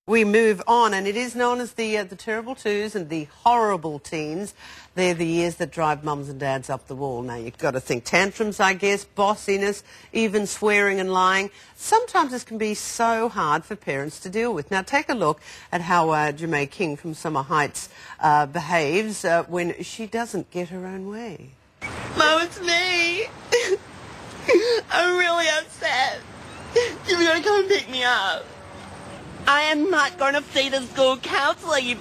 We move on, and it is known as the terrible twos and the horrible teens. They're the years that drive mums and dads up the wall. Now, you've got to think tantrums, I guess, bossiness, even swearing and lying. Sometimes this can be so hard for parents to deal with. Now, take a look at how Jemay King from Summer Heights behaves when she doesn't get her own way. Mum, it's me. I'm really upset. You're going to come and pick me up. I am not going to see the school counsellor, you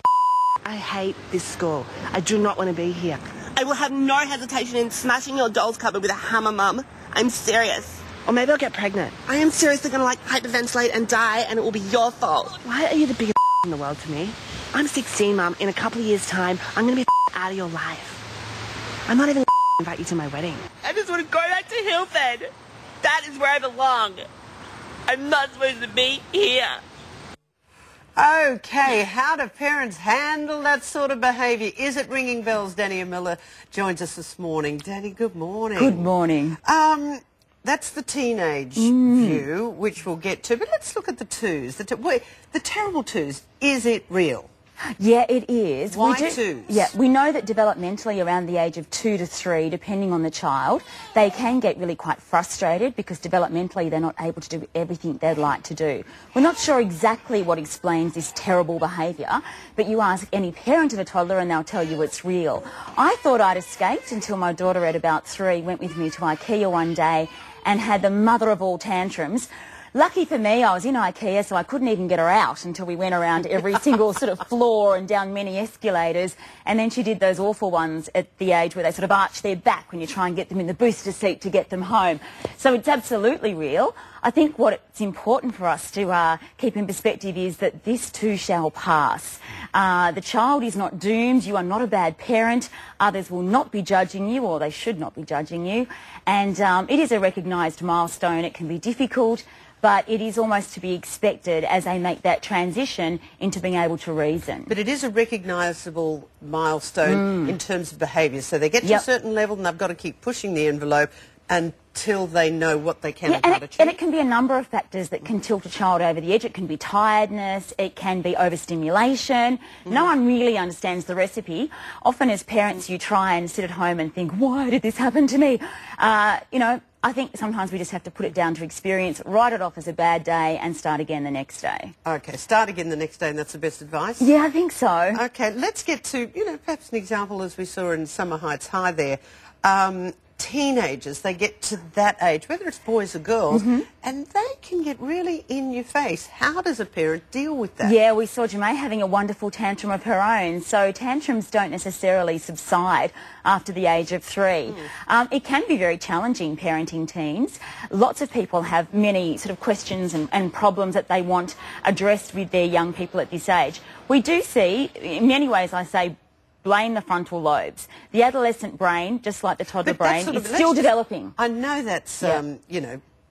I hate this school. I do not want to be here. I will have no hesitation in smashing your doll's cupboard with a hammer, Mum. I'm serious. Or maybe I'll get pregnant. I am seriously going to, hyperventilate and die, and it will be your fault. Why are you the biggest in the world to me? I'm 16, Mum. In a couple of years' time, I'm going to be out of your life. I'm not even invite you to my wedding. I just want to go back to Hilford. That is where I belong. I'm not supposed to be here. Okay, how do parents handle that sort of behaviour? Is it ringing bells? Danny Miller joins us this morning. Danny, good morning. Good morning. That's the teenage view, which we'll get to, but let's look at the twos. The terrible twos, is it real? Yeah, it is. Why twos? Yeah, we know that developmentally around the age of 2 to 3, depending on the child, they can get really quite frustrated because developmentally they're not able to do everything they'd like to do. We're not sure exactly what explains this terrible behaviour, but you ask any parent of a toddler and they'll tell you it's real. I thought I'd escaped until my daughter at about 3 went with me to IKEA one day and had the mother of all tantrums. Lucky for me, I was in IKEA, so I couldn't even get her out until we went around every single sort of floor and down many escalators. And then she did those awful ones at the age where they sort of arch their back when you try and get them in the booster seat to get them home. So it's absolutely real. I think what's important for us to keep in perspective is that this too shall pass. The child is not doomed. You are not a bad parent. Others will not be judging you, or they should not be judging you. And it is a recognised milestone. It can be difficult, but it is almost to be expected as they make that transition into being able to reason. But it is a recognisable milestone in terms of behaviour. So they get to a certain level and they've got to keep pushing the envelope until they know what they can and can't achieve. And it can be a number of factors that can tilt a child over the edge. It can be tiredness, it can be overstimulation. No one really understands the recipe. Often as parents you try and sit at home and think, why did this happen to me? You know, I think sometimes we just have to put it down to experience, write it off as a bad day and start again the next day. Okay, start again the next day, and that's the best advice? Yeah, I think so. Okay, let's get to, perhaps an example as we saw in Summer Heights High there. Teenagers, they get to that age, whether it's boys or girls, and they can get really in your face. How does a parent deal with that? Yeah, we saw Jemay having a wonderful tantrum of her own. So tantrums don't necessarily subside after the age of 3. It can be very challenging parenting teens. Lots of people have many sort of questions and problems that they want addressed with their young people at this age. We do see, in many ways I say, blame the frontal lobes. The adolescent brain, just like the toddler brain, is still developing. I know that's,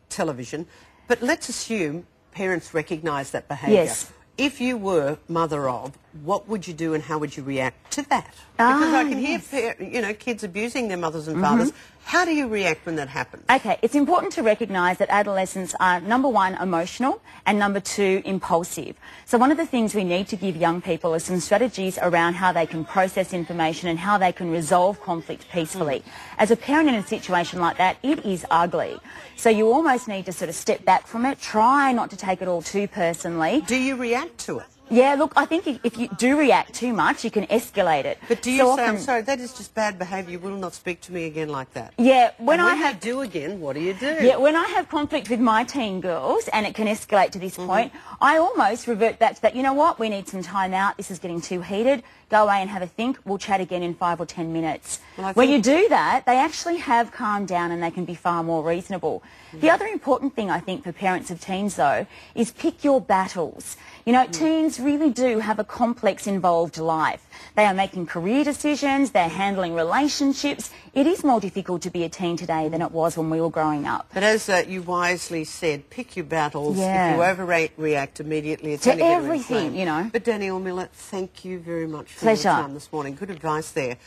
television, but let's assume parents recognise that behaviour. Yes. If you were mother of, what would you do and how would you react to that? Because I can hear, kids abusing their mothers and fathers. How do you react when that happens? Okay, it's important to recognise that adolescents are, number 1, emotional, and number 2, impulsive. So one of the things we need to give young people is some strategies around how they can process information and how they can resolve conflict peacefully. As a parent in a situation like that, it is ugly. So you almost need to sort of step back from it, try not to take it all too personally. Do you react to it? Yeah, look, I think if you do react too much, you can escalate it. But do you say, I'm sorry, that is just bad behaviour, you will not speak to me again like that? Yeah, when you do again, what do you do? Yeah, when I have conflict with my teen girls, and it can escalate to this point, I almost revert back to that, you know what, we need some time out, this is getting too heated, go away and have a think, we'll chat again in 5 or 10 minutes. Well, when you do that, they actually have calmed down and they can be far more reasonable. The other important thing, I think, for parents of teens, though, is pick your battles. You know, teens really do have a complex, involved life. They are making career decisions, they're handling relationships. It is more difficult to be a teen today than it was when we were growing up. But as you wisely said, pick your battles. If you overreact immediately, it's only going to everything, you know. But Danny Miller, thank you very much for your time this morning. Good advice there.